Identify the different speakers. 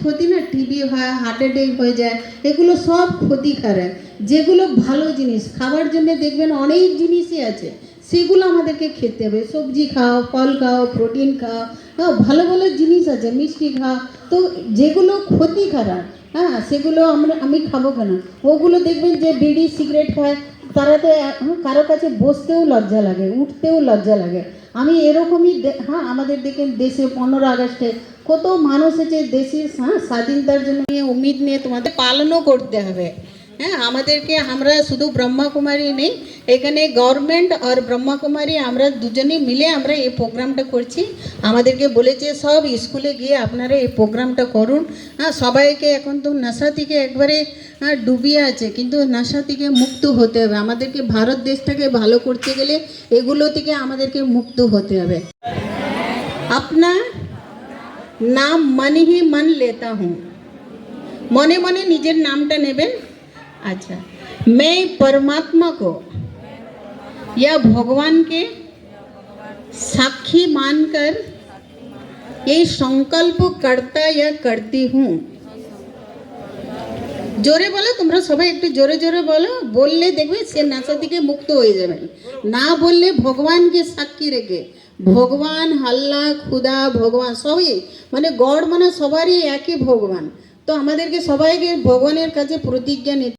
Speaker 1: ক্ষতি না, টিবি হয়, হার্ট অ্যাটাক হয়ে যায়, এগুলো সব ক্ষতিকারক। যেগুলো ভালো জিনিস খাবার জন্য দেখবেন অনেক জিনিসই আছে, সেগুলো আমাদেরকে খেতে হবে। সবজি খাও, ফল খাও, প্রোটিন খাও, হ্যাঁ ভালো ভালো জিনিস আছে, মিষ্টি খাও। তো যেগুলো ক্ষতিকারক, হ্যাঁ সেগুলো আমি খাবো কেন? ওগুলো দেখবেন যে বিড়ি সিগারেট খায়, তারা তো কারো কাছে বসতেও লজ্জা লাগে, উঠতেও লজ্জা লাগে। আমি এরকমই হ্যাঁ আমাদের দেখেন দেশে 15 আগস্টে কত মানুষ আছে দেশের স্বাধীনতার জন্য নিয়ে উম্মিদ নিয়ে তোমাদের পালনও করতে হবে। হ্যাঁ আমাদেরকে, আমরা শুধু ব্রহ্মকুমারী নেই, এখানে গভর্নমেন্ট আর ব্রহ্মকুমারী আমরা দুজনেই মিলে আমরা এই প্রোগ্রামটা করছি। আমাদেরকে বলেছে সব স্কুলে গিয়ে আপনারা এই প্রোগ্রামটা করুন। হ্যাঁ সবাইকে, এখন তো নেশা থেকে একবারে ডুবিয়ে আছে, কিন্তু নেশা থেকে মুক্ত হতে হবে। আমাদেরকে ভারত দেশটাকে ভালো করতে গেলে এগুলো থেকে আমাদেরকে মুক্ত হতে হবে। अपना नाम मन ही मन लेता हूँ, मने मने निजेर नामटा नेबेन। अच्छा, मैं परमात्मा को या भगवान के साक्षी मानकर ये संकल्प करता या करती हूँ। জোরে বলো, তোমরা সবাই একটু জোরে জোরে বলো, বললে দেখবে সে নেশা থেকে মুক্ত হয়ে যাবেন। না বললে ভগবানকে সাক্ষী রেখে, ভগবান আল্লাহ খুদা ভগবান সবই মানে গড, মানে সবারই একই ভগবান। তো আমাদেরকে সবাইকে ভগবানের কাছে প্রতিজ্ঞা নিতে